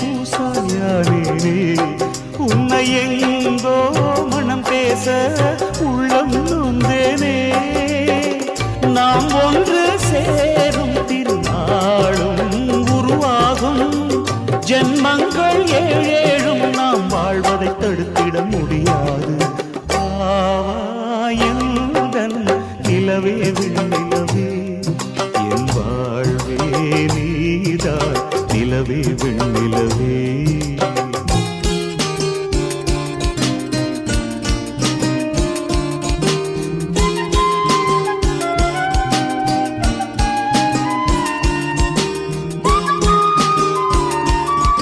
பூசாயானே உன்னை எங்கோ மனம் பேச உள்ளம் நொந்தேனே நாம் ஒன்று சேரும் திருநாளும் உருவாகும் ஜென்மங்கள் ஏழேழும் நாம் வாழ்வதை தடுத்திட முடியாது ஆவாயந்தன் நிலவே விண்ணிலவே என் வாழ்வே நீதான் நிலவே விண்ணிலவே